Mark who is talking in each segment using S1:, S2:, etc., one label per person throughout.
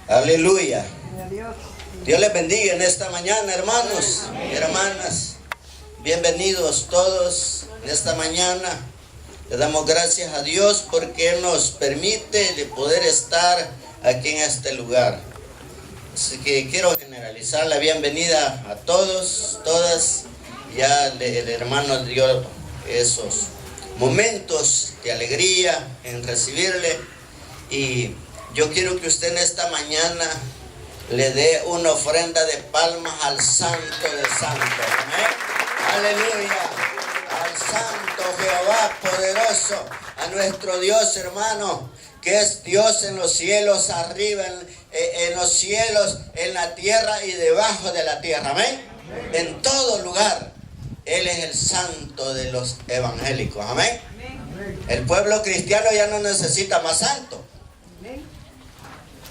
S1: Aleluya. Dios les bendiga en esta mañana, hermanos y hermanas. Bienvenidos todos en esta mañana. Le damos gracias a Dios porque Él nos permite de poder estar aquí en este lugar. Así que quiero generalizar la bienvenida a todos, todas. Ya el hermano dio esos momentos de alegría en recibirle. Y yo quiero que usted en esta mañana le dé una ofrenda de palmas al Santo de Santos. Amén. Aleluya. Al Santo Jehová poderoso, a nuestro Dios, hermano, que es Dios en los cielos arriba, en los cielos, en la tierra y debajo de la tierra. Amén. En todo lugar. Él es el santo de los evangélicos. Amén. El pueblo cristiano ya no necesita más santos.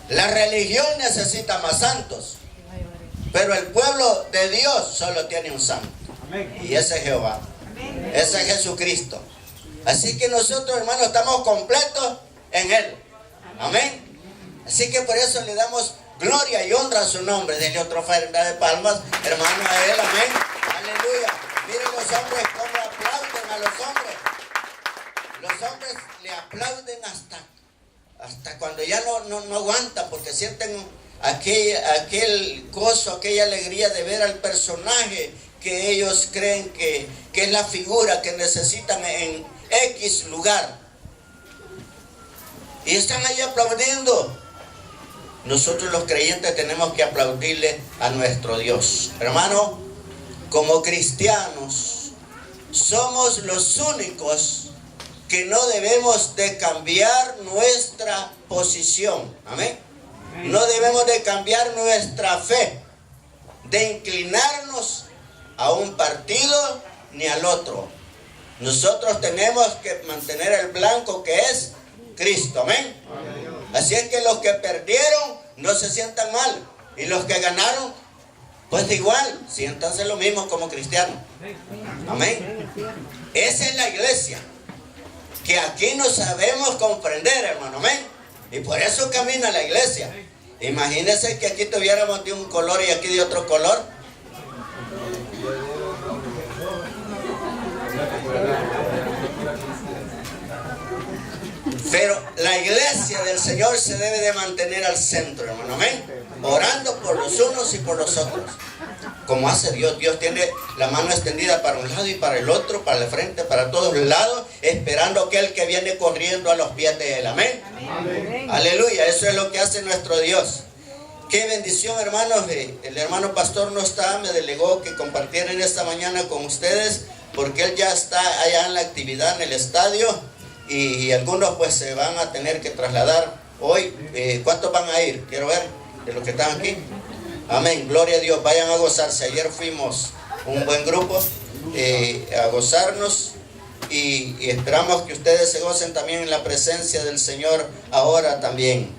S1: La religión necesita más santos. Pero el pueblo de Dios solo tiene un santo. Y ese es Jehová. Ese es Jesucristo. Así que nosotros, hermanos, estamos completos en Él. Amén. Así que por eso le damos gloria y honra a su nombre. Denle otra ofrenda de palmas, hermano, a Él. Amén. Aleluya. Miren los hombres cómo aplauden a los hombres. Los hombres le aplauden hasta cuando ya no aguantan, porque sienten aquel gozo, aquella alegría de ver al personaje que ellos creen que es la figura que necesitan en X lugar. Y están ahí aplaudiendo. Nosotros los creyentes tenemos que aplaudirle a nuestro Dios. Hermano, como cristianos, somos los únicos que no debemos de cambiar nuestra posición. Amén. No debemos de cambiar nuestra fe, de inclinarnos a un partido ni al otro. Nosotros tenemos que mantener el blanco que es Cristo. Amén. Así es que los que perdieron no se sientan mal, y los que ganaron, pues igual, siéntanse lo mismo como cristianos. Amén. Esa es la iglesia, que aquí no sabemos comprender, hermano. Amén. Y por eso camina la iglesia. Imagínense que aquí tuviéramos de un color y aquí de otro color. Pero la iglesia del Señor se debe de mantener al centro, hermano. Amén. Orando por los unos y por los otros. Como hace Dios. Dios tiene la mano extendida para un lado y para el otro, para el frente, para todos lados, esperando a aquel que viene corriendo a los pies de Él. Amén. Amén. Aleluya. Eso es lo que hace nuestro Dios. Qué bendición, hermanos. El hermano pastor no está, me delegó que compartiera en esta mañana con ustedes, porque él ya está allá en la actividad en el estadio, y algunos pues se van a tener que trasladar hoy. ¿Cuántos van a ir? Quiero ver de los que están aquí. Amén, gloria a Dios. Vayan a gozarse. Ayer fuimos un buen grupo a gozarnos, y esperamos que ustedes se gocen también en la presencia del Señor ahora también.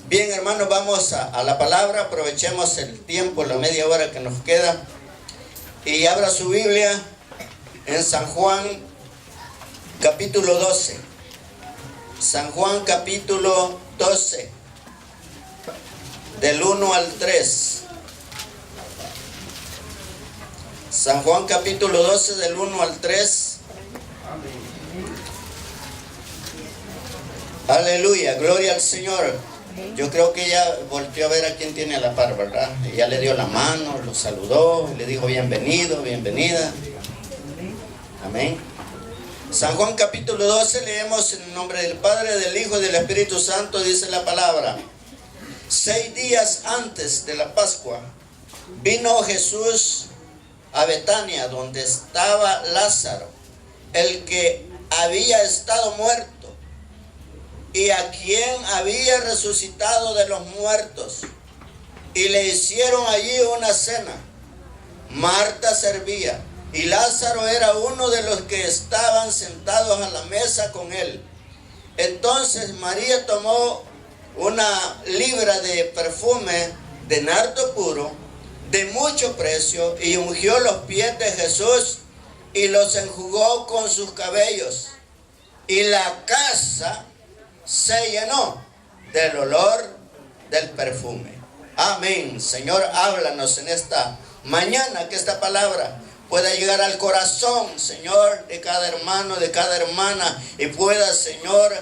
S1: Bien, hermanos, vamos a la palabra. Aprovechemos el tiempo, la media hora que nos queda, y abra su Biblia en San Juan capítulo 12. San Juan capítulo 12, del 1 al 3. San Juan capítulo 12, del 1 al 3. Aleluya, gloria al Señor. Yo creo que ella volteó a ver a quién tiene a la par, ¿verdad? Ella le dio la mano, lo saludó, le dijo bienvenido, bienvenida. Amén. San Juan capítulo 12, leemos en el nombre del Padre, del Hijo y del Espíritu Santo. Dice la palabra: 6 días antes de la Pascua, vino Jesús a Betania, donde estaba Lázaro, el que había estado muerto, y a quien había resucitado de los muertos. Y le hicieron allí una cena. Marta servía, y Lázaro era uno de los que estaban sentados a la mesa con él. Entonces María tomó una libra de perfume de nardo puro, de mucho precio, y ungió los pies de Jesús y los enjugó con sus cabellos. Y la casa se llenó del olor del perfume. Amén. Señor, háblanos en esta mañana, que esta palabra pueda llegar al corazón, Señor, de cada hermano, de cada hermana, y pueda, Señor,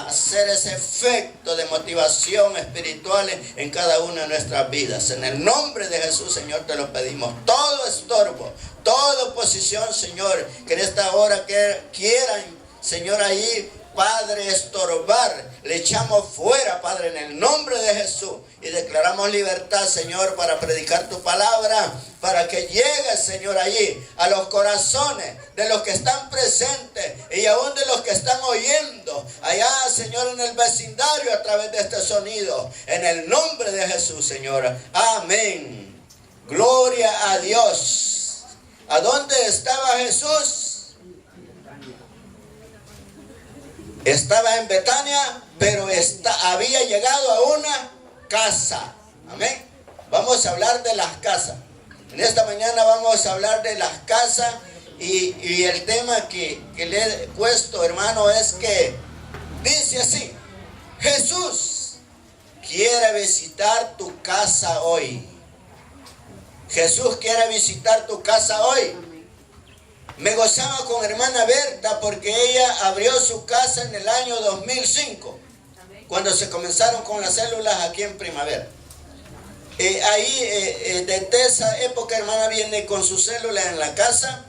S1: hacer ese efecto de motivación espiritual en cada una de nuestras vidas. En el nombre de Jesús, Señor, te lo pedimos. Todo estorbo, toda oposición, Señor, que en esta hora quieran, Señor, ahí, Padre, estorbar, le echamos fuera, Padre, en el nombre de Jesús, y declaramos libertad, Señor, para predicar tu palabra, para que llegue, Señor, allí a los corazones de los que están presentes y aún de los que están oyendo allá, Señor, en el vecindario a través de este sonido, en el nombre de Jesús, Señor. Amén. Gloria a Dios. ¿A dónde estaba Jesús? Estaba en Betania, pero había llegado a una casa. Amén. Vamos a hablar de las casas. En esta mañana vamos a hablar de las casas, y el tema que le he puesto, hermano, es que dice así: Jesús quiere visitar tu casa hoy. Jesús quiere visitar tu casa hoy. Me gozaba con hermana Berta porque ella abrió su casa en el año 2005, cuando se comenzaron con las células aquí en Primavera. Desde esa época, hermana viene con sus células en la casa,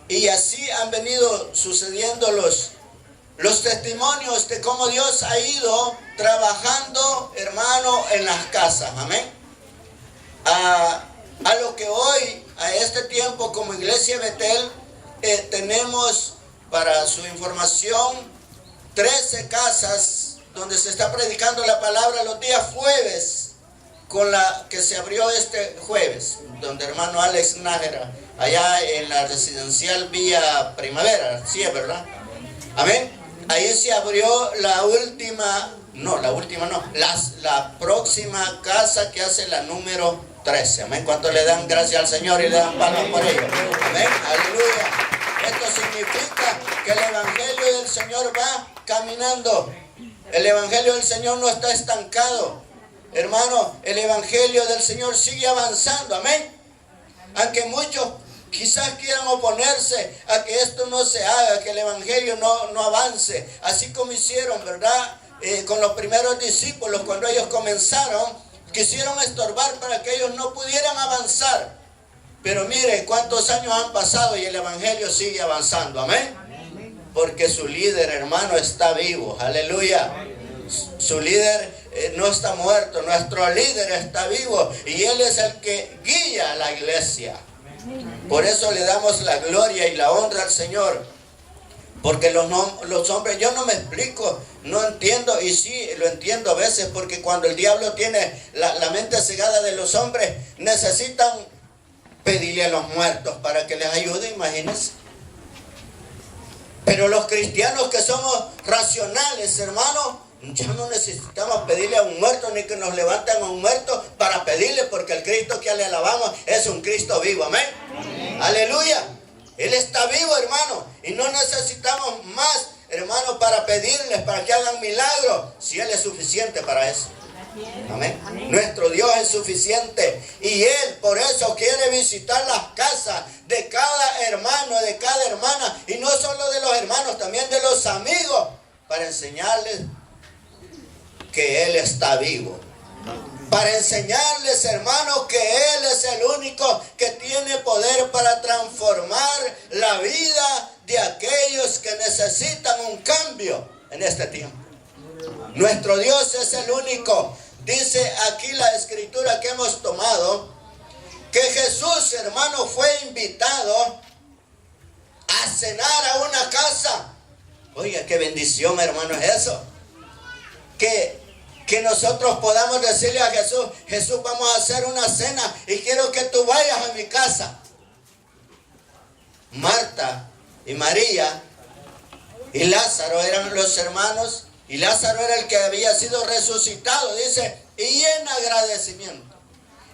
S1: y así han venido sucediendo los testimonios de cómo Dios ha ido trabajando, hermano, en las casas. Amén. A lo que hoy, a este tiempo, como Iglesia Betel, tenemos, para su información, 13 casas donde se está predicando la palabra los días jueves, con la que se abrió este jueves, donde hermano Alex Nájera, allá en la residencial Villa Primavera, sí es verdad. Amén. Ahí se abrió la próxima casa, que hace la número 13. Amén. ¿Cuánto le dan gracias al Señor y le dan palmas por ello? Amén. Aleluya. Esto significa que el evangelio del Señor va caminando. El evangelio del Señor no está estancado. Hermano, el evangelio del Señor sigue avanzando. Amén. Aunque muchos quizás quieran oponerse a que esto no se haga, que el evangelio no avance, así como hicieron, ¿verdad? Con los primeros discípulos, cuando ellos comenzaron, quisieron estorbar para que ellos no pudieran avanzar. Pero mire cuántos años han pasado y el evangelio sigue avanzando. Amén. Porque su líder, hermano, está vivo. Aleluya. Su líder no está muerto. Nuestro líder está vivo, y él es el que guía a la iglesia. Por eso le damos la gloria y la honra al Señor. Porque los hombres, yo no me explico, no entiendo, y sí lo entiendo a veces, porque cuando el diablo tiene la mente cegada de los hombres, necesitan pedirle a los muertos para que les ayude, imagínense. Pero los cristianos que somos racionales, hermano, ya no necesitamos pedirle a un muerto, ni que nos levanten a un muerto para pedirle, porque el Cristo que le alabamos es un Cristo vivo. Amén. Amén. Aleluya. Él está vivo, hermano, y no necesitamos más, hermano, para pedirles, para que hagan milagros, si Él es suficiente para eso. Amén. Amén. Nuestro Dios es suficiente, y Él por eso quiere visitar las casas de cada hermano, de cada hermana, y no solo de los hermanos, también de los amigos, para enseñarles que Él está vivo. Para enseñarles, hermanos, que Él es el único que tiene poder para transformar la vida de aquellos que necesitan un cambio en este tiempo. Nuestro Dios es el único. Dice aquí la escritura que hemos tomado, que Jesús, hermano, fue invitado a cenar a una casa. Oiga, qué bendición, hermano, es eso. Que nosotros podamos decirle a Jesús: Jesús, vamos a hacer una cena y quiero que tú vayas a mi casa. Marta y María y Lázaro eran los hermanos, y Lázaro era el que había sido resucitado, dice, y en agradecimiento.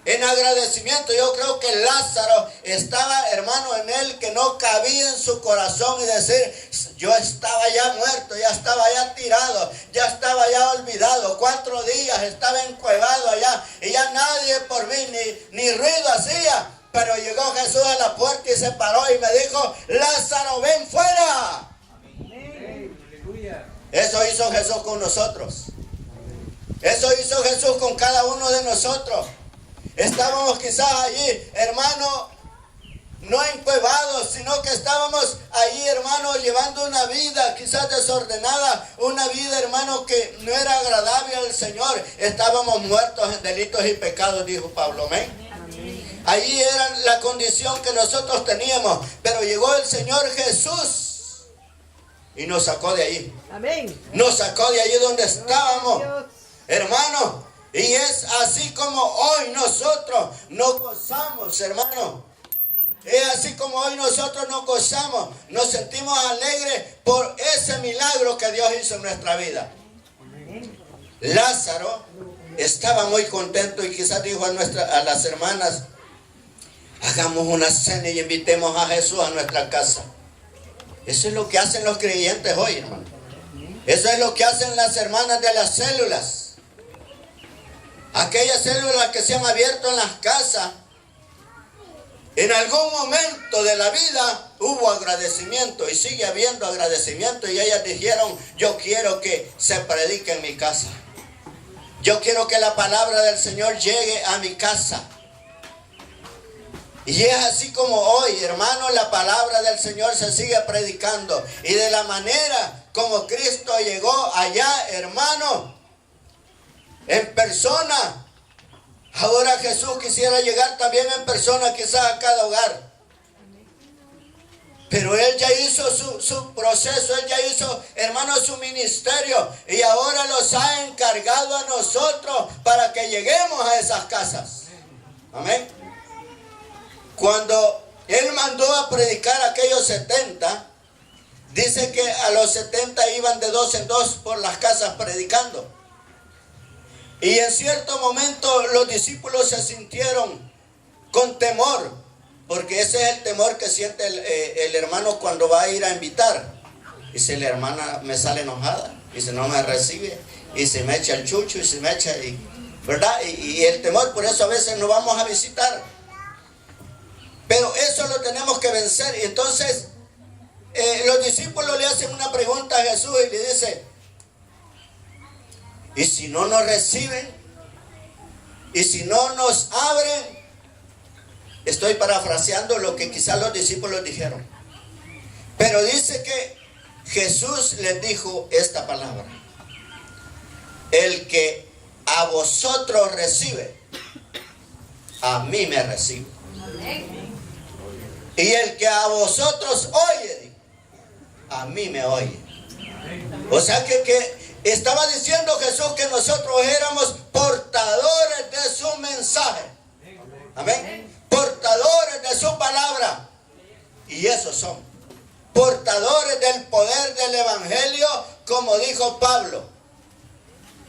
S1: en agradecimiento. Yo creo que Lázaro estaba, hermano, en él, que no cabía en su corazón y decir, yo estaba ya muerto, ya estaba ya tirado, ya estaba ya olvidado. 4 días estaba encuevado allá y ya nadie por mí ni ruido hacía. Pero llegó Jesús a la puerta y se paró y me dijo, Lázaro, ven fuera. Eso hizo Jesús con nosotros. Eso hizo Jesús con cada uno de nosotros. Estábamos quizás allí, hermano, no encuevados, sino que estábamos allí, hermano, llevando una vida quizás desordenada, una vida, hermano, que no era agradable al Señor. Estábamos muertos en delitos y pecados, dijo Pablo. Amén. Allí era la condición que nosotros teníamos, pero llegó el Señor Jesús y nos sacó de ahí. Amén. Nos sacó de allí donde estábamos, hermano. Y es así como hoy nosotros nos gozamos, hermano. Es así como hoy nosotros nos gozamos, nos sentimos alegres por ese milagro que Dios hizo en nuestra vida. Lázaro estaba muy contento y quizás dijo a las hermanas, hagamos una cena y invitemos a Jesús a nuestra casa. Eso es lo que hacen los creyentes hoy, hermano. Eso es lo que hacen las hermanas de las células. Aquellas células que se han abierto en las casas. En algún momento de la vida hubo agradecimiento y sigue habiendo agradecimiento. Y ellas dijeron, yo quiero que se predique en mi casa. Yo quiero que la palabra del Señor llegue a mi casa. Y es así como hoy, hermano, la palabra del Señor se sigue predicando. Y de la manera como Cristo llegó allá, hermano, en persona. Ahora Jesús quisiera llegar también en persona quizás a cada hogar. Pero Él ya hizo su proceso, Él ya hizo, hermano, su ministerio. Y ahora los ha encargado a nosotros para que lleguemos a esas casas. Amén. Cuando Él mandó a predicar a aquellos 70, dice que a los 70 iban de 2 en 2 por las casas predicando. Y en cierto momento los discípulos se sintieron con temor, porque ese es el temor que siente el hermano cuando va a ir a invitar. Y si la hermana me sale enojada, y si no me recibe, y se me echa el chucho, y se me echa, ¿verdad? Y el temor, por eso a veces no vamos a visitar. Pero eso lo tenemos que vencer. Y entonces los discípulos le hacen una pregunta a Jesús y le dice, ¿y si no nos reciben? ¿Y si no nos abren? Estoy parafraseando lo que quizás los discípulos dijeron. Pero dice que Jesús les dijo esta palabra. El que a vosotros recibe, a mí me recibe. Y el que a vosotros oye, a mí me oye. O sea que estaba diciendo Jesús que nosotros éramos portadores de su mensaje. Amén. Portadores de su palabra. Y esos son portadores del poder del evangelio, como dijo Pablo.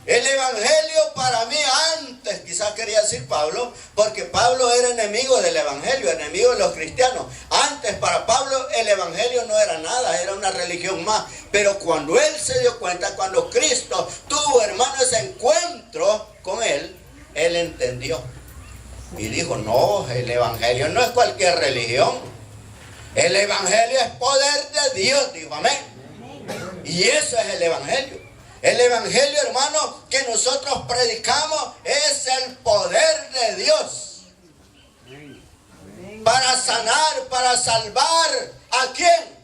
S1: El evangelio para mí antes, quizás quería decir Pablo, porque Pablo era enemigo del evangelio, enemigo de los cristianos. Antes para Pablo el evangelio no era nada, era una religión más. Pero cuando él se dio cuenta, cuando Cristo tuvo, hermano, ese encuentro con él, él entendió. Y dijo, no, el evangelio no es cualquier religión. El evangelio es poder de Dios, dijo, amén. Y eso es el evangelio. El evangelio, hermano, que nosotros predicamos es el poder de Dios. Para sanar, para salvar. ¿A quién?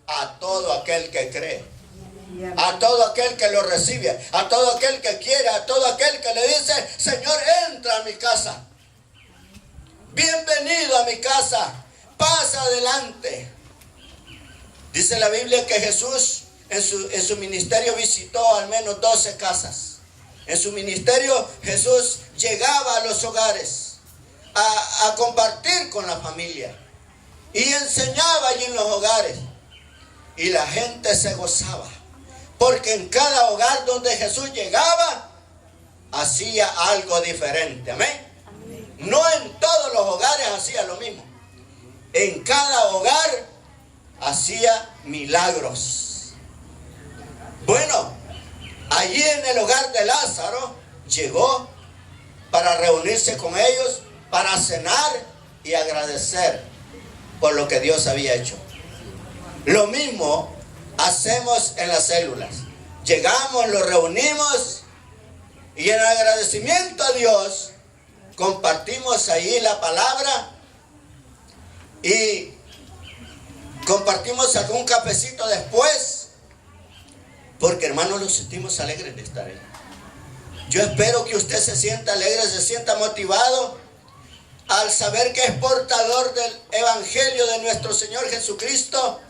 S1: A todo aquel que cree. A todo aquel que lo recibe. A todo aquel que quiere. A todo aquel que le dice, Señor, entra a mi casa. Bienvenido a mi casa. Pasa adelante. Dice la Biblia que Jesús en su ministerio visitó al menos 12 casas. En su ministerio Jesús llegaba a los hogares a compartir con la familia y enseñaba allí en los hogares, y la gente se gozaba porque en cada hogar donde Jesús llegaba hacía algo diferente. Amén. No en todos los hogares hacía lo mismo. En cada hogar hacía milagros. Bueno, allí en el hogar de Lázaro llegó para reunirse con ellos, para cenar y agradecer por lo que Dios había hecho. Lo mismo hacemos en las células. Llegamos, los reunimos y en agradecimiento a Dios compartimos ahí la palabra y compartimos algún cafecito después, porque hermanos nos sentimos alegres de estar ahí. Yo espero que usted se sienta alegre, se sienta motivado al saber que es portador del evangelio de nuestro Señor Jesucristo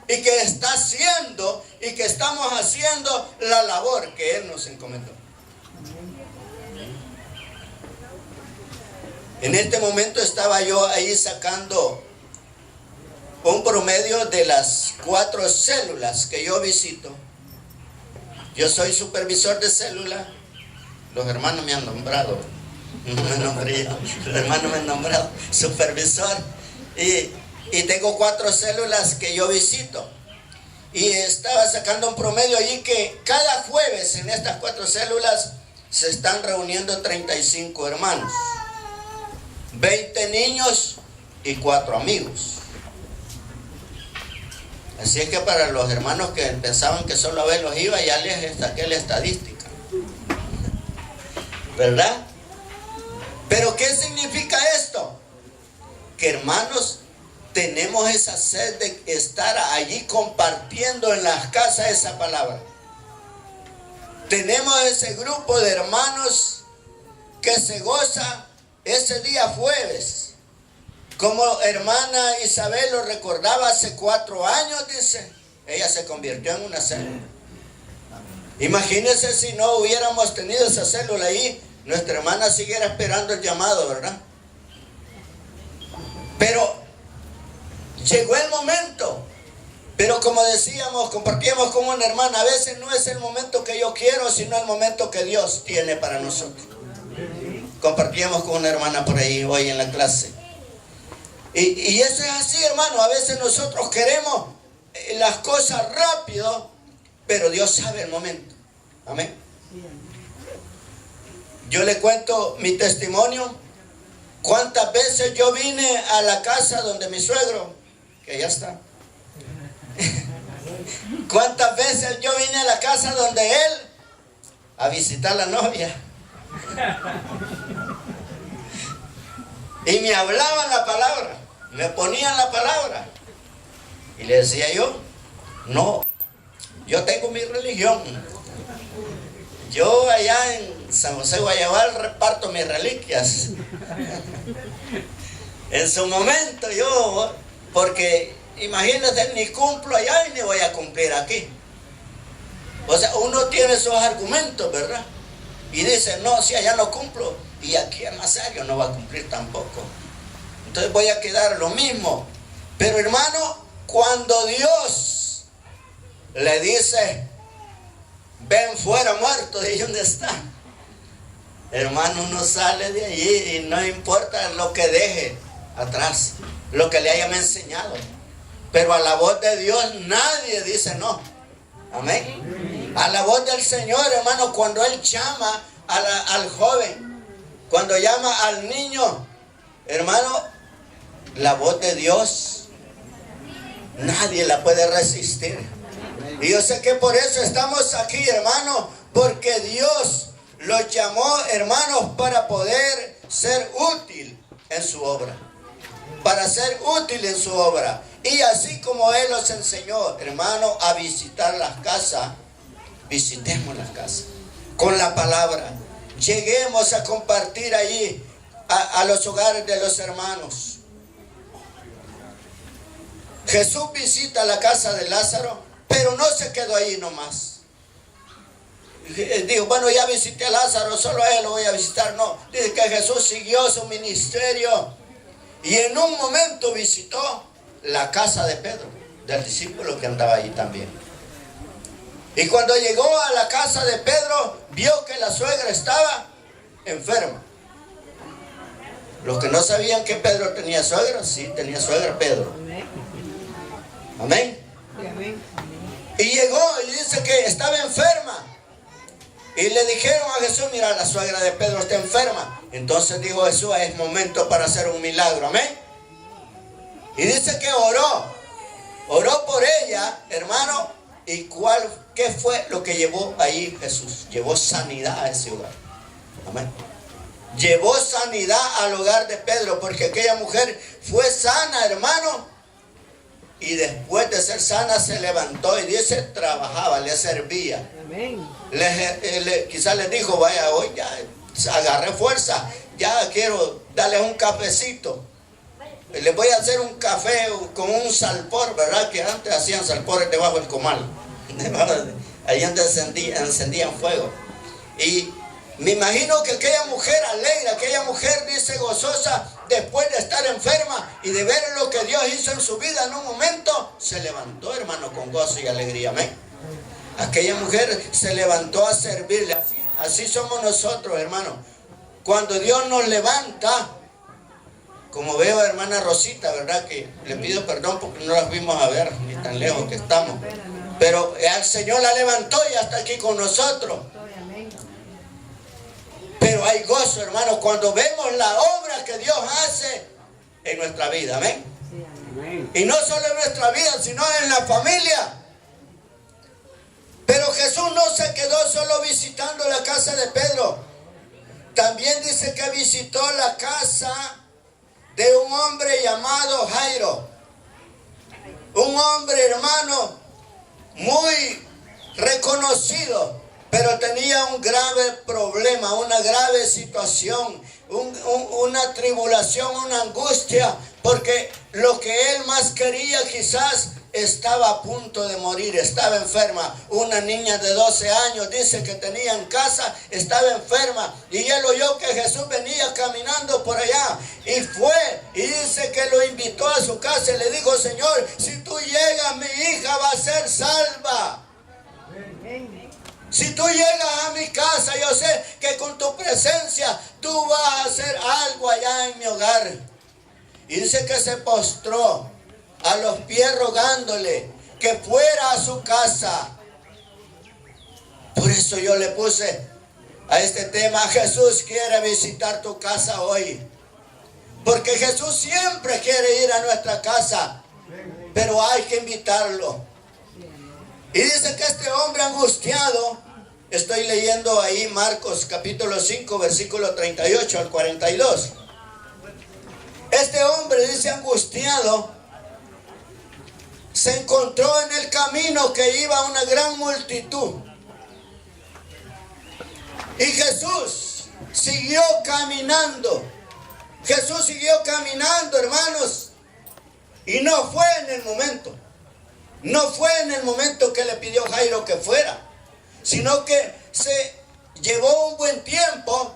S1: y que está haciendo y que estamos haciendo la labor que Él nos encomendó. En este momento estaba yo ahí sacando un promedio de las 4 células que yo visito. Yo soy supervisor de célula. Los hermanos me han nombrado. No me nombré yo. Los hermanos me han nombrado supervisor. Y tengo 4 células que yo visito. Y estaba sacando un promedio allí que cada jueves en estas 4 células se están reuniendo 35 hermanos. 20 niños y 4 amigos. Así es que para los hermanos que pensaban que solo a verlos iba, ya les saqué la estadística. ¿Verdad? Pero ¿qué significa esto? Que hermanos, tenemos esa sed de estar allí compartiendo en las casas esa palabra. Tenemos ese grupo de hermanos que se goza ese día jueves. Como hermana Isabel lo recordaba hace 4 años, dice, ella se convirtió en una célula. Imagínense si no hubiéramos tenido esa célula ahí, nuestra hermana siguiera esperando el llamado, ¿verdad? Pero llegó el momento. Pero como decíamos, compartíamos con una hermana, a veces no es el momento que yo quiero, sino el momento que Dios tiene para nosotros. Compartíamos con una hermana por ahí hoy en la clase. Y eso es así, hermano. A veces nosotros queremos las cosas rápido, pero Dios sabe el momento. Amén. Yo le cuento mi testimonio. ¿Cuántas veces yo vine a la casa donde mi suegro, que ya está? ¿Cuántas veces yo vine a la casa donde él a visitar a la novia? Y me hablaban la palabra, me ponían la palabra. Y le decía yo, no, yo tengo mi religión. Yo allá en San José Guayabal reparto mis reliquias. En su momento yo, porque imagínate, ni cumplo allá y ni voy a cumplir aquí. O sea, uno tiene esos argumentos, ¿verdad? Y dice, no, si allá no cumplo, y aquí en Masario no va a cumplir tampoco. Entonces voy a quedar lo mismo. Pero hermano, cuando Dios le dice, ven fuera muerto, ¿de dónde está? Hermano, uno sale de allí y no importa lo que deje atrás, lo que le hayan enseñado. Pero a la voz de Dios nadie dice no. Amén. A la voz del Señor, hermano, cuando Él llama al joven, cuando llama al niño, hermano, la voz de Dios nadie la puede resistir. Y yo sé que por eso estamos aquí, hermano, porque Dios los llamó, hermanos, para poder ser útil en su obra. Para ser útil en su obra. Y así como Él los enseñó, hermano, a visitar las casas, visitemos las casas con la palabra. Lleguemos a compartir allí a los hogares de los hermanos. Jesús visita la casa de Lázaro, pero no se quedó ahí nomás. Dijo, bueno, ya visité a Lázaro, solo a él lo voy a visitar. No, dice que Jesús siguió su ministerio y en un momento visitó la casa de Pedro, del discípulo que andaba ahí también. Y cuando llegó a la casa de Pedro, vio que la suegra estaba enferma. Los que no sabían que Pedro tenía suegra, sí, tenía suegra Pedro. Amén. Y llegó y dice que estaba enferma. Y le dijeron a Jesús, mira, la suegra de Pedro está enferma. Entonces dijo Jesús, es momento para hacer un milagro. Amén. Y dice que oró por ella, hermano. ¿Y qué fue lo que llevó ahí Jesús? Llevó sanidad a ese hogar. Amén. Llevó sanidad al hogar de Pedro, porque aquella mujer fue sana, hermano. Y después de ser sana se levantó y dice, trabajaba, le servía. Amén. Quizás le dijo, vaya, hoy ya agarré fuerza, ya quiero darle un cafecito. Les voy a hacer un café con un salpor, ¿verdad? Que antes hacían salpores debajo del comal. Ahí antes encendían fuego. Y me imagino que aquella mujer alegre, aquella mujer dice gozosa, después de estar enferma y de ver lo que Dios hizo en su vida en un momento, se levantó, hermano, con gozo y alegría. Amén. Aquella mujer se levantó a servirle. Así somos nosotros, hermano. Cuando Dios nos levanta, como veo a hermana Rosita, ¿verdad? Que le pido perdón porque no las vimos a ver, ni tan lejos que estamos. Pero el Señor la levantó y está aquí con nosotros. Pero hay gozo, hermano, cuando vemos la obra que Dios hace en nuestra vida. Amén. Y no solo en nuestra vida, sino en la familia. Pero Jesús no se quedó solo visitando la casa de Pedro. También dice que visitó la casa de un hombre llamado Jairo. Un hombre, hermano, muy reconocido, pero tenía un grave problema, una grave situación, una tribulación, una angustia, porque lo que él más quería quizás estaba a punto de morir, estaba enferma. Una niña de 12 años dice que tenía en casa, estaba enferma, y él oyó que Jesús venía caminando por allá, y fue, y dice que lo invitó a su casa y le dijo, Señor, si tú llegas, mi hija va a ser salva. Si tú llegas a mi casa, yo sé que con tu presencia tú vas a hacer algo allá en mi hogar. Y dice que se postró a los pies rogándole que fuera a su casa. Por eso yo le puse a este tema, Jesús quiere visitar tu casa hoy. Porque Jesús siempre quiere ir a nuestra casa, pero hay que invitarlo. Y dice que este hombre angustiado, estoy leyendo ahí Marcos capítulo 5, versículo 38 al 42. Este hombre, dice, angustiado, se encontró en el camino que iba una gran multitud. Y Jesús siguió caminando. Jesús siguió caminando, hermanos. Y no fue en el momento. No fue en el momento que le pidió Jairo que fuera, sino que se llevó un buen tiempo,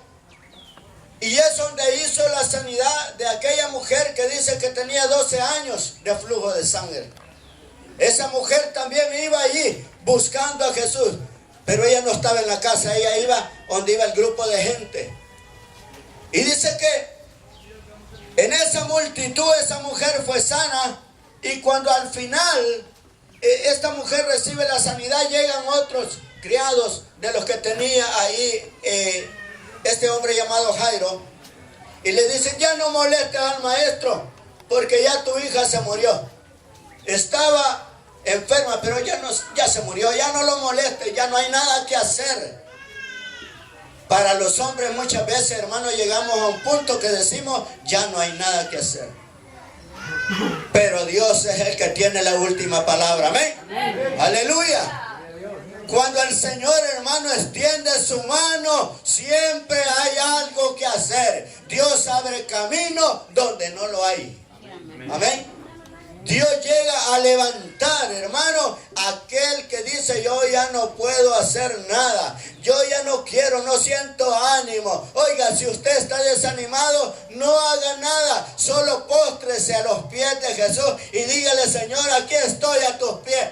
S1: y es donde hizo la sanidad de aquella mujer que dice que tenía 12 años de flujo de sangre. Esa mujer también iba allí buscando a Jesús, pero ella no estaba en la casa, ella iba donde iba el grupo de gente. Y dice que en esa multitud esa mujer fue sana, y cuando al final esta mujer recibe la sanidad, llegan otros criados de los que tenía ahí este hombre llamado Jairo, y le dicen, ya no molestes al maestro, porque ya tu hija se murió. Estaba enferma, pero ya se murió, ya no lo molestes, ya no hay nada que hacer. Para los hombres muchas veces, hermanos, llegamos a un punto que decimos, ya no hay nada que hacer. Pero Dios es el que tiene la última palabra. Amén. Aleluya. Cuando el Señor, hermano, extiende su mano, siempre hay algo que hacer. Dios abre camino donde no lo hay. Amén. Dios llega a levantar, hermano, aquel que dice, yo ya no puedo hacer nada, yo ya no quiero, no siento ánimo. Oiga, si usted está desanimado, no haga nada, solo póstrese a los pies de Jesús y dígale, Señor, aquí estoy a tus pies.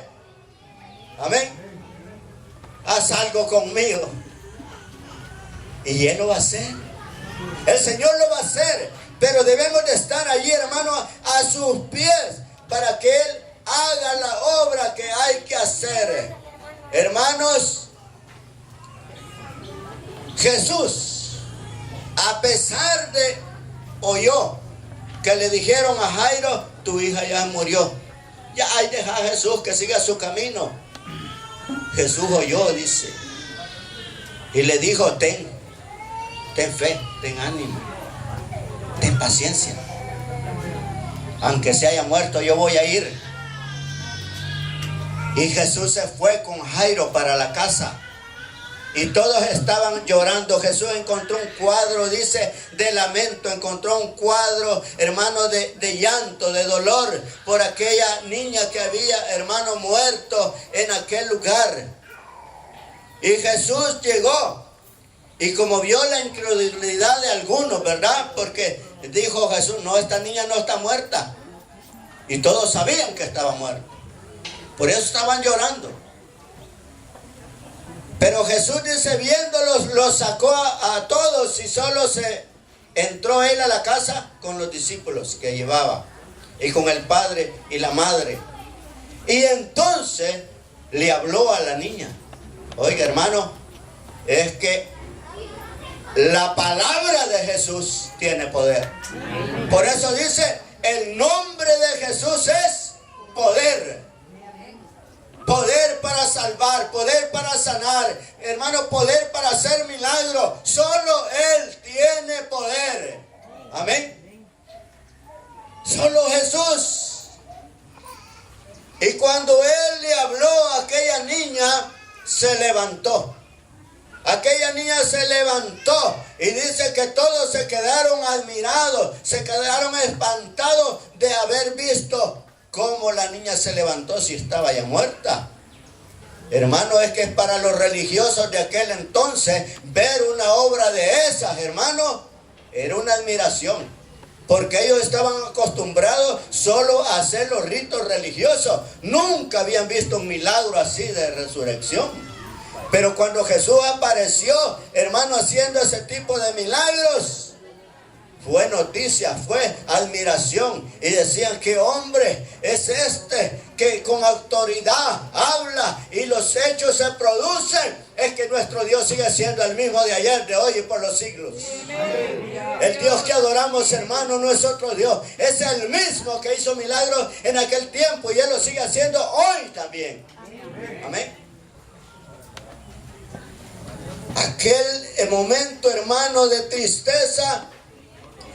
S1: Amén. Haz algo conmigo. Y Él lo va a hacer. El Señor lo va a hacer. pero debemos de estar allí, hermano, a sus pies, para que Él haga la obra que hay que hacer. Hermanos, Jesús, a pesar de, oyó que le dijeron a Jairo, tu hija ya murió, ya hay deja a Jesús que siga su camino. Jesús oyó, dice, y le dijo, ten fe, ten ánimo, ten paciencia, aunque se haya muerto yo voy a ir. Y Jesús se fue con Jairo para la casa. Y todos estaban llorando. Jesús encontró un cuadro, dice, de lamento. Encontró un cuadro, hermano, de llanto, de dolor, por aquella niña que había, hermano, muerto en aquel lugar. Y Jesús llegó. Y como vio la incredulidad de algunos, ¿verdad? Porque dijo Jesús, no, esta niña no está muerta. Y todos sabían que estaba muerta. Por eso estaban llorando. Pero Jesús, dice, viéndolos, los sacó a todos y solo se entró Él a la casa con los discípulos que llevaba y con el padre y la madre. Y entonces le habló a la niña. Oiga, hermano, es que la palabra de Jesús tiene poder. Por eso dice, el nombre de Jesús es poder. Poder para salvar, poder para sanar, hermano, poder para hacer milagros. Solo Él tiene poder. Amén. Solo Jesús. Y cuando Él le habló a aquella niña, se levantó. Aquella niña se levantó y dice que todos se quedaron admirados, se quedaron espantados de haber visto cómo la niña se levantó si estaba ya muerta. Hermano, es que para los religiosos de aquel entonces, ver una obra de esas, hermano, era una admiración. Porque ellos estaban acostumbrados solo a hacer los ritos religiosos. Nunca habían visto un milagro así de resurrección. Pero cuando Jesús apareció, hermano, haciendo ese tipo de milagros, fue noticia, fue admiración. Y decían, ¿qué hombre es este que con autoridad habla y los hechos se producen? Es que nuestro Dios sigue siendo el mismo de ayer, de hoy y por los siglos. El Dios que adoramos, hermano, no es otro Dios. Es el mismo que hizo milagros en aquel tiempo y Él lo sigue haciendo hoy también. Amén. Aquel momento, hermano, de tristeza,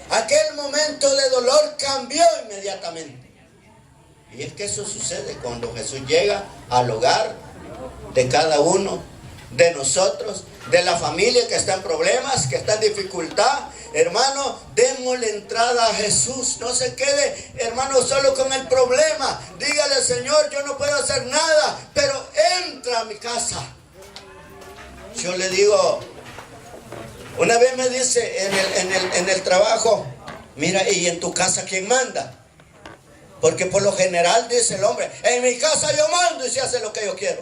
S1: aquel momento de dolor cambió inmediatamente. Y es que eso sucede cuando Jesús llega al hogar de cada uno de nosotros, de la familia que está en problemas, que está en dificultad. Hermano, démosle entrada a Jesús. No se quede, hermano, solo con el problema. Dígale, Señor, yo no puedo hacer nada, pero entra a mi casa. Yo le digo, una vez me dice en el trabajo, mira, ¿y en tu casa quién manda? Porque por lo general dice el hombre, en mi casa yo mando y se hace lo que yo quiero.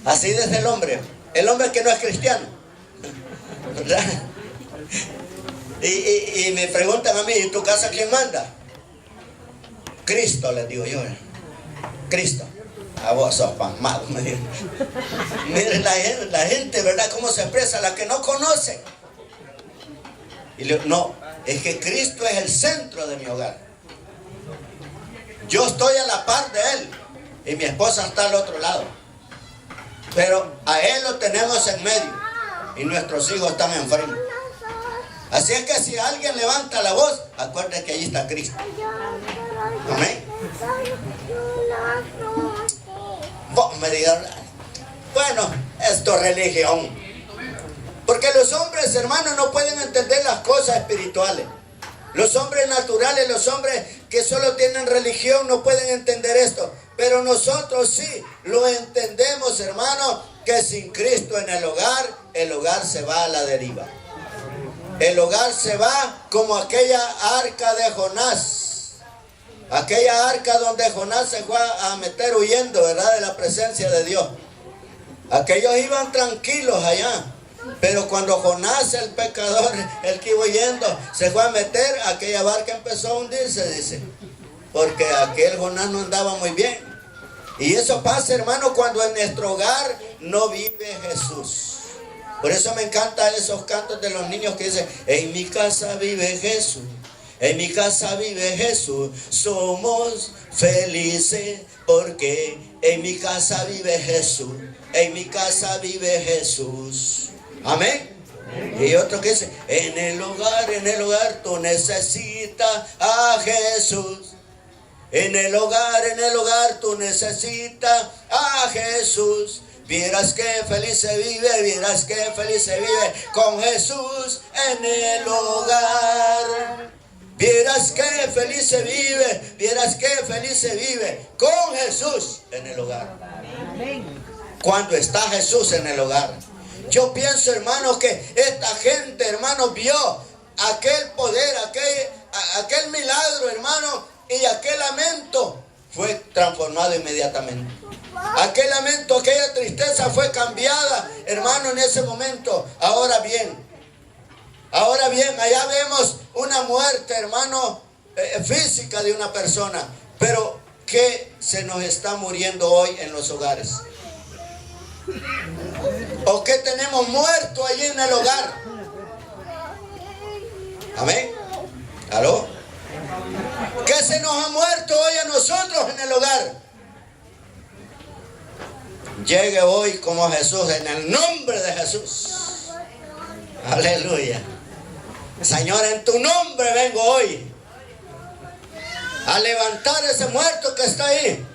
S1: Así dice el hombre que no es cristiano, ¿verdad? Y me preguntan a mí, ¿en tu casa quién manda? Cristo, les digo yo. Cristo. A vos sos pasmado, me dijo. Miren la gente, ¿verdad? Cómo se expresa, la que no conoce. Y le digo, no, es que Cristo es el centro de mi hogar. Yo estoy a la par de Él y mi esposa está al otro lado. Pero a Él lo tenemos en medio y nuestros hijos están enfrente. Así es que si alguien levanta la voz, acuérdense que allí está Cristo. Amén. Vos me digan, bueno, esto es religión. Porque los hombres, hermanos, no pueden entender las cosas espirituales. Los hombres naturales, los hombres que solo tienen religión no pueden entender esto. Pero nosotros sí lo entendemos, hermano, que sin Cristo en el hogar se va a la deriva. El hogar se va como aquella arca de Jonás. Aquella arca donde Jonás se fue a meter huyendo, ¿verdad?, de la presencia de Dios. Aquellos iban tranquilos allá. Pero cuando Jonás, el pecador, el que iba yendo, se fue a meter, aquella barca empezó a hundirse, dice. Porque aquel Jonás no andaba muy bien. Y eso pasa, hermano, cuando en nuestro hogar no vive Jesús. Por eso me encantan esos cantos de los niños que dicen: en mi casa vive Jesús, en mi casa vive Jesús, somos felices porque en mi casa vive Jesús, en mi casa vive Jesús. Amén. Y otro que dice: en el hogar tú necesitas a Jesús. En el hogar tú necesitas a Jesús. Vieras que feliz se vive, vieras que feliz se vive con Jesús en el hogar. Vieras que feliz se vive, vieras que feliz se vive con Jesús en el hogar. Cuando está Jesús en el hogar. Yo pienso, hermanos, que esta gente, hermanos, vio aquel poder, aquel milagro, hermano, y aquel lamento fue transformado inmediatamente. Aquel lamento, aquella tristeza fue cambiada, hermano, en ese momento. Ahora bien, allá vemos una muerte, hermano, física de una persona. Pero ¿qué se nos está muriendo hoy en los hogares? ¿O qué tenemos muerto allí en el hogar? Amén. ¿Aló? ¿Qué se nos ha muerto hoy a nosotros en el hogar? Llegue hoy como Jesús, en el nombre de Jesús. Aleluya. Señor, en tu nombre vengo hoy a levantar ese muerto que está ahí.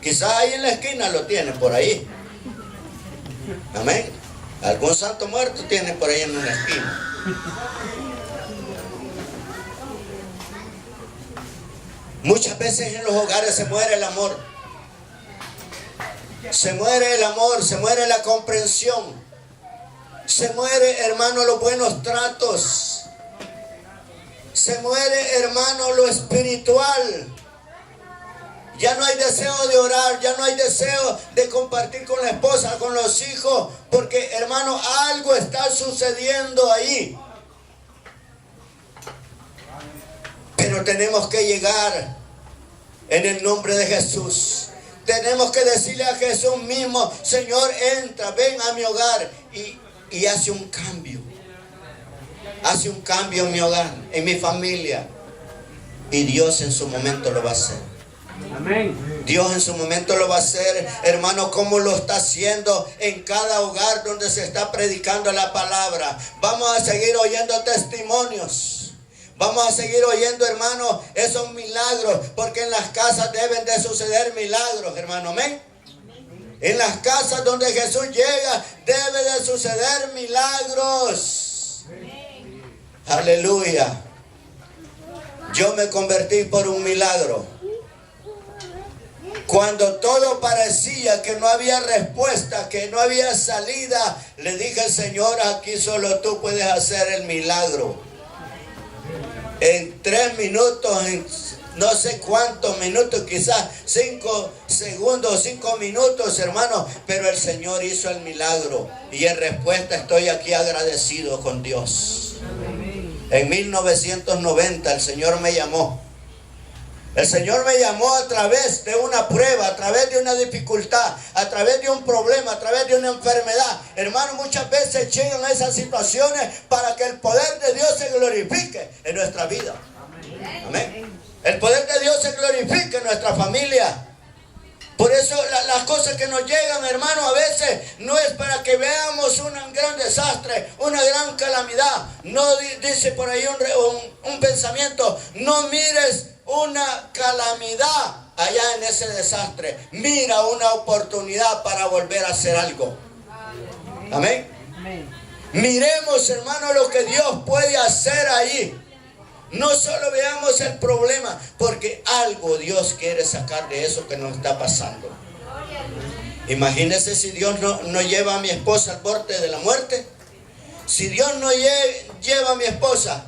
S1: Quizás ahí en la esquina lo tiene por ahí. Amén. Algún santo muerto tiene por ahí en una esquina. Muchas veces en los hogares se muere el amor. Se muere el amor, se muere la comprensión. Se muere, hermano, los buenos tratos. Se muere, hermano, lo espiritual. Ya no hay deseo de orar, ya no hay deseo de compartir con la esposa, con los hijos, porque, hermano, algo está sucediendo ahí. Pero tenemos que llegar en el nombre de Jesús. Tenemos que decirle a Jesús mismo: Señor, entra, ven a mi hogar y hace un cambio. Hace un cambio en mi hogar, en mi familia. Y Dios en su momento lo va a hacer. Amén. Dios en su momento lo va a hacer, hermano, como lo está haciendo en cada hogar donde se está predicando la palabra. Vamos a seguir oyendo testimonios. Vamos a seguir oyendo, hermano, esos milagros, porque en las casas deben de suceder milagros, hermano. Amén. En las casas donde Jesús llega, debe de suceder milagros. Aleluya. Yo me convertí por un milagro. Cuando todo parecía que no había respuesta, que no había salida, le dije al Señor: aquí solo tú puedes hacer el milagro. En 3 minutos, en no sé cuántos minutos, quizás 5 segundos, 5 minutos, hermano, pero el Señor hizo el milagro. Y en respuesta estoy aquí agradecido con Dios. En 1990 el Señor me llamó. El Señor me llamó a través de una prueba, a través de una dificultad, a través de un problema, a través de una enfermedad. Hermano, muchas veces llegan a esas situaciones para que el poder de Dios se glorifique en nuestra vida. Amén. El poder de Dios se glorifique en nuestra familia. Por eso las cosas que nos llegan, hermano, a veces no es para que veamos un gran desastre, una gran calamidad. No dice por ahí un pensamiento: no mires una calamidad allá en ese desastre. Mira una oportunidad para volver a hacer algo. Amén. Miremos, hermano, lo que Dios puede hacer ahí. No solo veamos el problema, porque algo Dios quiere sacar de eso que nos está pasando. Imagínense si Dios no lleva a mi esposa al borde de la muerte. Si Dios no lleva a mi esposa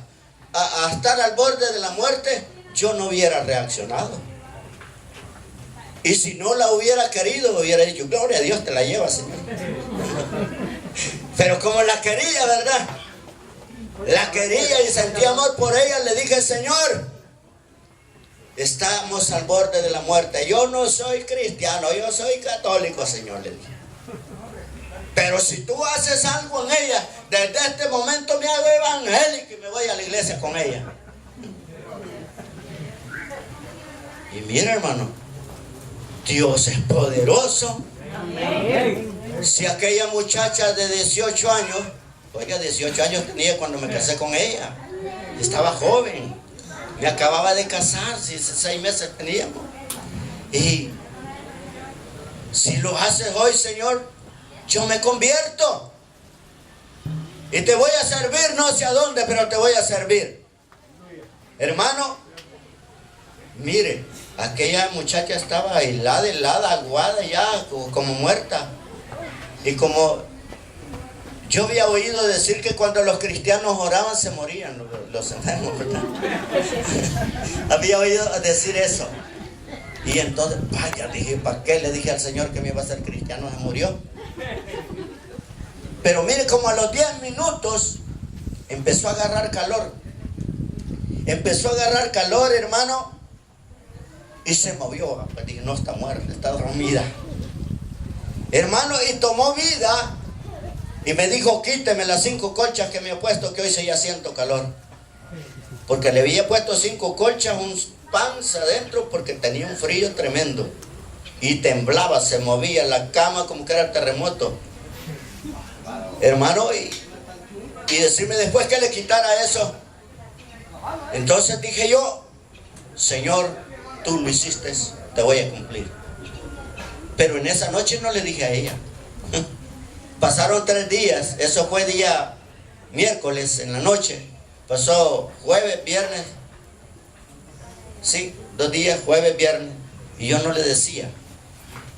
S1: a estar al borde de la muerte, yo no hubiera reaccionado. Y si no la hubiera querido, hubiera dicho: gloria a Dios, te la lleva, Señor. Pero como la quería, ¿verdad? La quería y sentía amor por ella, le dije: Señor, estamos al borde de la muerte. Yo no soy cristiano, yo soy católico, Señor, le dije. Pero si tú haces algo en ella, desde este momento me hago evangélico y me voy a la iglesia con ella. Y mira, hermano, Dios es poderoso. Amén. Si aquella muchacha de 18 años, oiga, 18 años tenía cuando me casé con ella. Estaba joven. Me acababa de casar, 6 meses teníamos. Y si lo haces hoy, Señor, yo me convierto. Y te voy a servir, no sé a dónde, pero te voy a servir. Hermano, mire, aquella muchacha estaba helada, aguada ya, como muerta. Y como yo había oído decir que cuando los cristianos oraban se morían los enfermos, ¿verdad? Había oído decir eso. Y entonces, vaya, dije, ¿para qué? Le dije al Señor que me iba a hacer cristiano, se murió. Pero mire, como a los 10 minutos empezó a agarrar calor. Empezó a agarrar calor, hermano, y se movió. Pues dije, no está muerta, está dormida. Hermano, y tomó vida. Y me dijo, quíteme las 5 colchas que me he puesto, que hoy sí ya siento calor. Porque le había puesto 5 colchas, un pants adentro, porque tenía un frío tremendo. Y temblaba, se movía la cama como que era el terremoto. Hermano, y decirme después que le quitara eso. Entonces dije yo, Señor, tú lo hiciste, te voy a cumplir. Pero en esa noche no le dije a ella. Pasaron 3 días, eso fue día miércoles en la noche. Pasó jueves, viernes. Sí, 2 días, jueves, viernes. Y yo no le decía.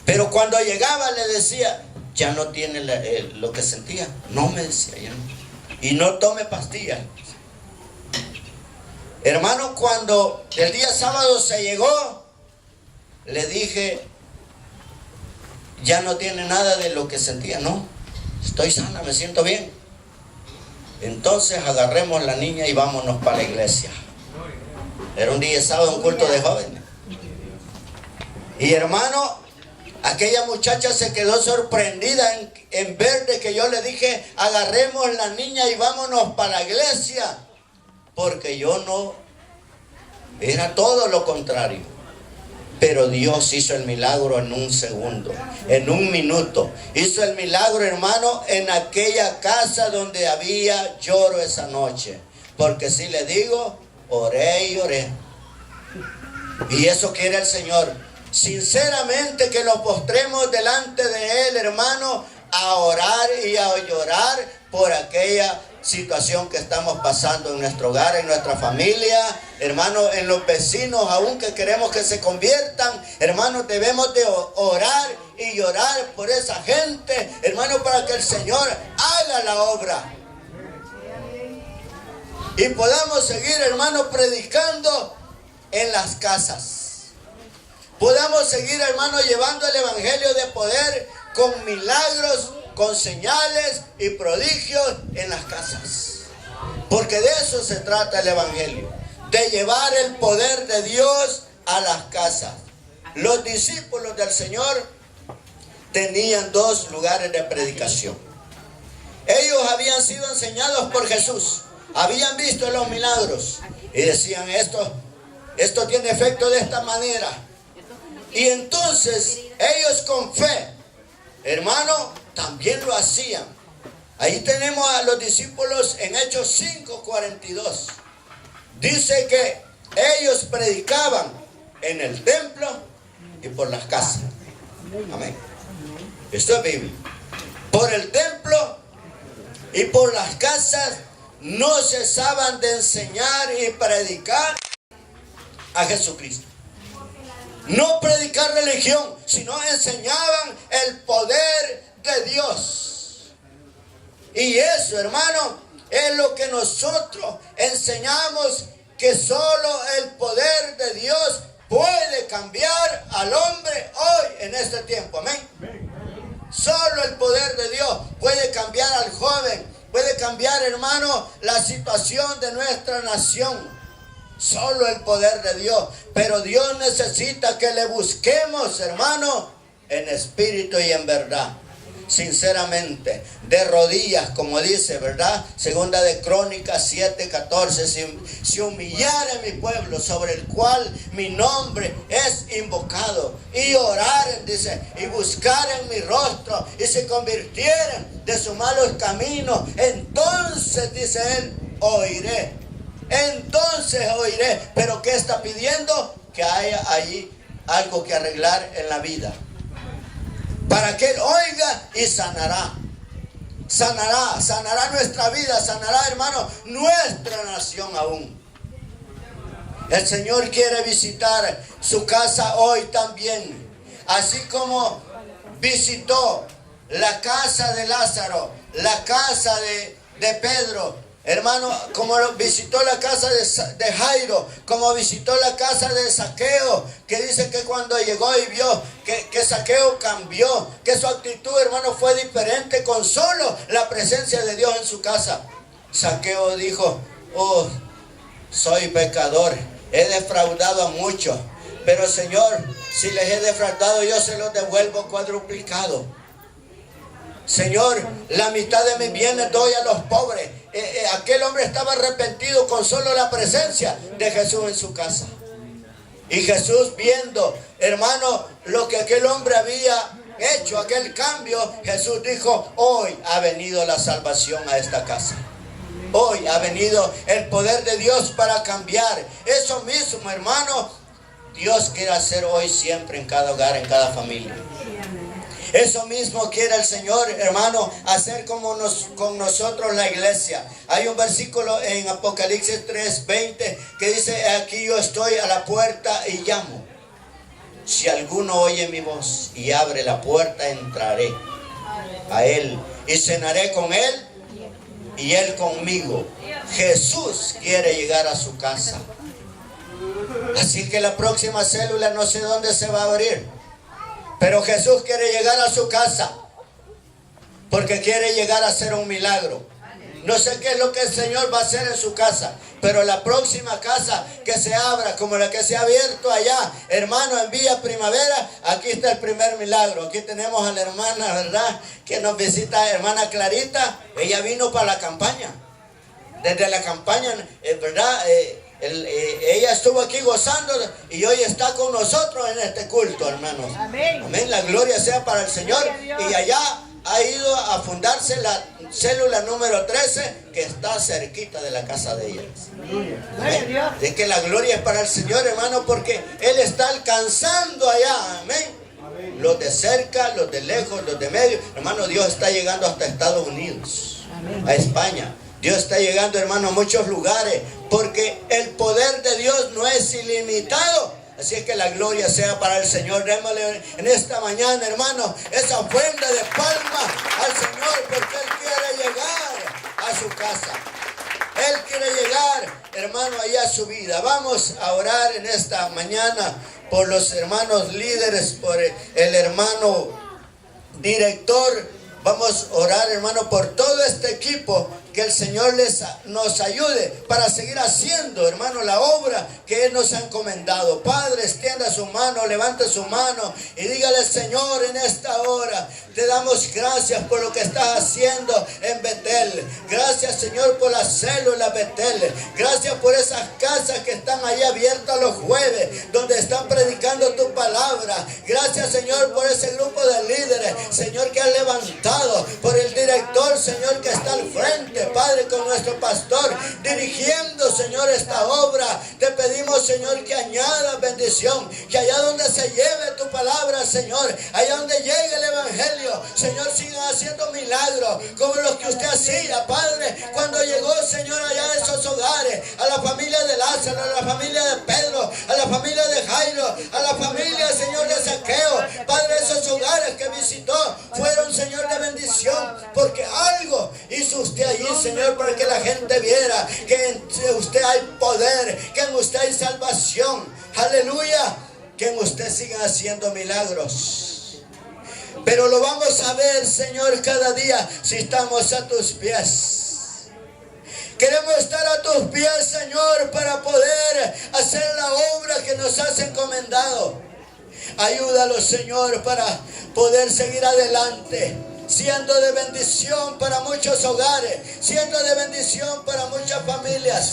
S1: Pero cuando llegaba le decía, ya no tiene lo que sentía. No, me decía, ya no. Y no tome pastillas. Hermano, cuando el día sábado se llegó, le dije, ya no tiene nada de lo que sentía. No, estoy sana, me siento bien. Entonces agarremos la niña y vámonos para la iglesia. Era un día sábado, un culto de jóvenes. Y hermano, aquella muchacha se quedó sorprendida en ver de que yo le dije, agarremos la niña y vámonos para la iglesia. Porque yo no, era todo lo contrario. Pero Dios hizo el milagro en un segundo, en un minuto. Hizo el milagro, hermano, en aquella casa donde había lloro esa noche. Porque si le digo, oré y oré. Y eso quiere el Señor. Sinceramente que nos postremos delante de Él, hermano, a orar y a llorar por aquella situación que estamos pasando en nuestro hogar, en nuestra familia, hermano, en los vecinos, aún que queremos que se conviertan, hermano, debemos de orar y llorar por esa gente, hermano, para que el Señor haga la obra. Y podamos seguir, hermano, predicando en las casas. Podamos seguir, hermano, llevando el evangelio de poder con milagros, con señales y prodigios en las casas. Porque de eso se trata el evangelio, de llevar el poder de Dios a las casas. Los discípulos del Señor tenían 2 lugares de predicación. Ellos habían sido enseñados por Jesús, habían visto los milagros y decían, esto tiene efecto de esta manera. Y entonces ellos con fe, hermano, también lo hacían. Ahí tenemos a los discípulos en Hechos 5:42. Dice que ellos predicaban en el templo y por las casas. Amén. Esto es Biblia. Por el templo y por las casas no cesaban de enseñar y predicar a Jesucristo. No predicar religión, sino enseñaban el poder de Dios. Y eso, hermano, es lo que nosotros enseñamos, que solo el poder de Dios puede cambiar al hombre hoy en este tiempo. Amén. Solo el poder de Dios puede cambiar al joven, puede cambiar, hermano, la situación de nuestra nación. Solo el poder de Dios. Pero Dios necesita que le busquemos, hermano, en espíritu y en verdad. Sinceramente, de rodillas, como dice, ¿verdad? Segunda de Crónicas 7:14. Si humillare mi pueblo, sobre el cual mi nombre es invocado, y oraren, dice, y buscaren mi rostro, y se convirtieren de sus malos caminos, entonces, dice él, oiré. Entonces oiré. ¿Pero qué está pidiendo? Que haya allí algo que arreglar en la vida, para que Él oiga y sanará. Sanará nuestra vida, sanará, hermano, nuestra nación aún. El Señor quiere visitar su casa hoy también. Así como visitó la casa de Lázaro, la casa de Pedro, hermano, como visitó la casa de Jairo, como visitó la casa de Zaqueo, que dice que cuando llegó y vio que Zaqueo cambió, que su actitud, hermano, fue diferente con solo la presencia de Dios en su casa. Zaqueo dijo, oh, soy pecador, he defraudado a muchos, pero Señor, si les he defraudado, yo se los devuelvo cuadruplicado. Señor, la mitad de mis bienes doy a los pobres. Aquel hombre estaba arrepentido con solo la presencia de Jesús en su casa. Y Jesús, viendo, hermano, lo que aquel hombre había hecho, aquel cambio, Jesús dijo, hoy ha venido la salvación a esta casa. Hoy ha venido el poder de Dios para cambiar. Eso mismo, hermano, Dios quiere hacer hoy siempre en cada hogar, en cada familia. Eso mismo quiere el Señor, hermano, hacer con nosotros la iglesia. Hay un versículo en Apocalipsis 3:20 que dice, aquí yo estoy a la puerta y llamo. Si alguno oye mi voz y abre la puerta, entraré a él y cenaré con él y él conmigo. Jesús quiere llegar a su casa. Así que la próxima célula no sé dónde se va a abrir, pero Jesús quiere llegar a su casa, porque quiere llegar a hacer un milagro. No sé qué es lo que el Señor va a hacer en su casa, pero la próxima casa que se abra, como la que se ha abierto allá, hermano, en Villa Primavera, aquí está el primer milagro. Aquí tenemos a la hermana, ¿verdad?, que nos visita, hermana Clarita. Ella vino para la campaña. Desde la campaña, ¿verdad?, ella estuvo aquí gozando y hoy está con nosotros en este culto, hermanos. Amén. Amén. La gloria sea para el Señor. Y allá ha ido a fundarse la célula número 13, que está cerquita de la casa de ella. Amén. Es que la gloria es para el Señor, hermano, porque Él está alcanzando allá. Amén. Los de cerca, los de lejos, los de medio. Hermano, Dios está llegando hasta Estados Unidos, a España. Dios está llegando, hermano, a muchos lugares, porque el poder de Dios no es ilimitado. Así es que la gloria sea para el Señor. Démosle en esta mañana, hermano, esa ofrenda de palmas al Señor, porque Él quiere llegar a su casa. Él quiere llegar, hermano, allá a su vida. Vamos a orar en esta mañana por los hermanos líderes, por el hermano director. Vamos a orar, hermano, por todo este equipo. Que el Señor nos ayude para seguir haciendo, hermano, la obra que Él nos ha encomendado. Padre, extienda su mano, levante su mano y dígale, Señor, en esta hora te damos gracias por lo que estás haciendo en Betel. Gracias, Señor, por la célula Betel. Gracias por esas casas que están ahí abiertas los jueves, donde están predicando tu palabra. Gracias, Señor, por ese grupo de líderes, Señor, que has levantado, por el director, Señor, que está al frente, Padre, con nuestro pastor, dirigiendo, Señor, esta obra. Te pedimos, Señor, que añada bendición, que allá donde se lleve tu palabra, Señor, allá donde llegue el evangelio, Señor, sigan haciendo milagros, como los que usted hacía, Padre, cuando llegó, Señor, allá a esos hogares, a la familia de Lázaro, a la familia de Pedro, a la familia de Jairo, a la familia, Señor, de Zaqueo. Padre, esos hogares que visitó fueron, Señor, de bendición, porque algo hizo usted allí, Señor, para que la gente viera que en usted hay poder, que en usted hay salvación. Aleluya. Que en usted sigan haciendo milagros. Pero lo vamos a ver, Señor, cada día si estamos a tus pies. Queremos estar a tus pies, Señor, para poder hacer la obra que nos has encomendado. Ayúdalos, Señor, para poder seguir adelante, siendo de bendición para muchos hogares, siendo de bendición para muchas familias.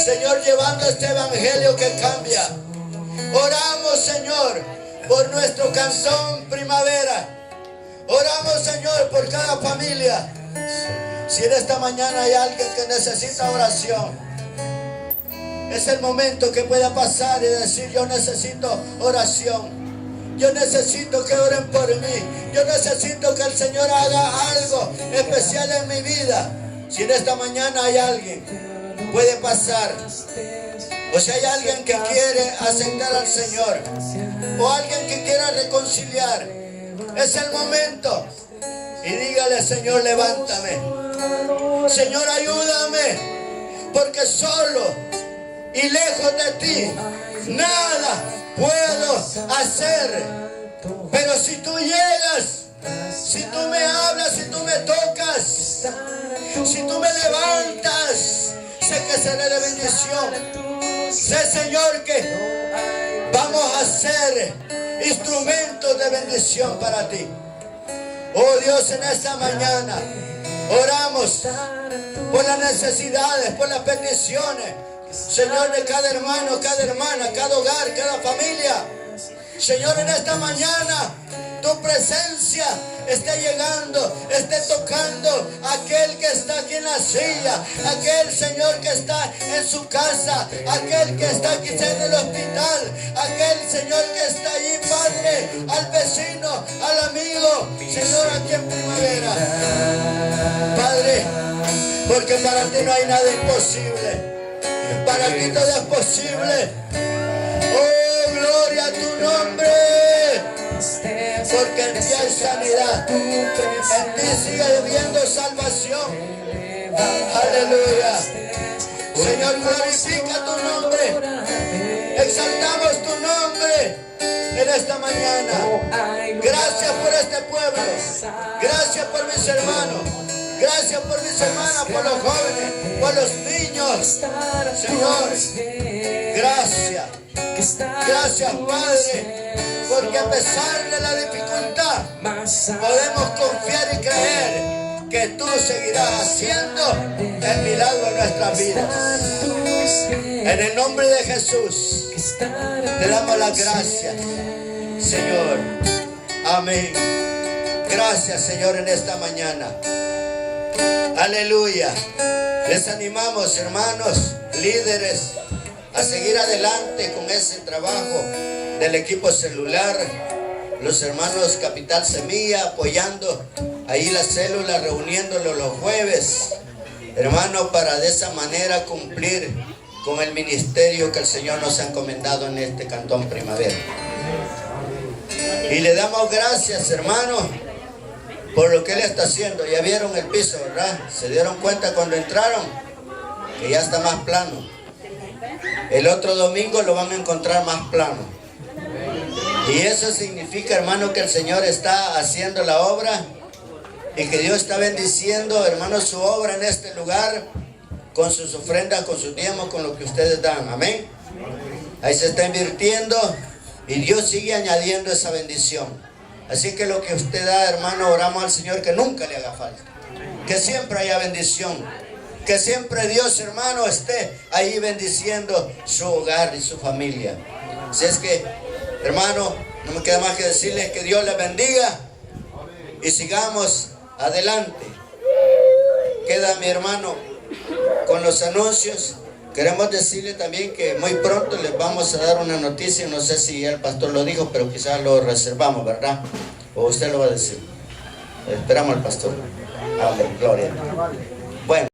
S1: Señor, llevando este evangelio que cambia. Oramos, Señor, por nuestro Cantón Primavera. Oramos, Señor, por cada familia. Si en esta mañana hay alguien que necesita oración, es el momento que pueda pasar y decir: yo necesito oración. Yo necesito que oren por mí. Yo necesito que el Señor haga algo especial en mi vida. Si en esta mañana hay alguien, puede pasar. O si hay alguien que quiere aceptar al Señor, o alguien que quiera reconciliar, es el momento. Y dígale: Señor, levántame. Señor, ayúdame, porque solo y lejos de ti nada puedo hacer. Pero si tú llegas, si tú me hablas, si tú me tocas, si tú me levantas, sé que seré de bendición. Sé, Señor, que vamos a ser instrumentos de bendición para ti. Oh Dios, en esta mañana oramos por las necesidades, por las peticiones, Señor, de cada hermano, cada hermana, cada hogar, cada familia. Señor, en esta mañana tu presencia esté llegando, esté tocando a aquel que está aquí en la silla, aquel, Señor, que está en su casa, aquel que está quizá en el hospital, aquel, Señor, que está allí, Padre, al vecino, al amigo, Señor, aquí en Primavera. Padre, porque para ti no hay nada imposible. Para ti todo es posible. Oh, gloria a tu nombre. Porque en ti hay sanidad, en ti sigue habiendo salvación. Aleluya. Señor, glorifica tu nombre. Exaltamos tu nombre en esta mañana. Gracias por este pueblo. Gracias por mis hermanos. Gracias por mis hermanas, por los jóvenes, por los niños. Señor, gracias. Gracias, Padre, porque a pesar de la dificultad podemos confiar y creer que tú seguirás haciendo el milagro en nuestras vidas. En el nombre de Jesús te damos las gracias, Señor. Amén. Gracias, Señor, en esta mañana. Aleluya. Les animamos, hermanos, líderes, a seguir adelante con ese trabajo del equipo celular. Los hermanos Capital Semilla apoyando ahí la célula, reuniéndolo los jueves, hermano, para de esa manera cumplir con el ministerio que el Señor nos ha encomendado en este Cantón Primavera. Y le damos gracias, hermanos, por lo que Él está haciendo. Ya vieron el piso, ¿verdad? Se dieron cuenta cuando entraron que ya está más plano. El otro domingo lo van a encontrar más plano. Y eso significa, hermano, que el Señor está haciendo la obra y que Dios está bendiciendo, hermano, su obra en este lugar con sus ofrendas, con sus diezmos, con lo que ustedes dan. Amén. Ahí se está invirtiendo y Dios sigue añadiendo esa bendición. Así que lo que usted da, hermano, oramos al Señor que nunca le haga falta. Que siempre haya bendición. Que siempre Dios, hermano, esté ahí bendiciendo su hogar y su familia. Así es que, hermano, no me queda más que decirles que Dios les bendiga y sigamos adelante. Queda mi hermano con los anuncios. Queremos decirle también que muy pronto les vamos a dar una noticia. No sé si el pastor lo dijo, pero quizás lo reservamos, ¿verdad? O usted lo va a decir. Esperamos al pastor. Amén, gloria. Bueno.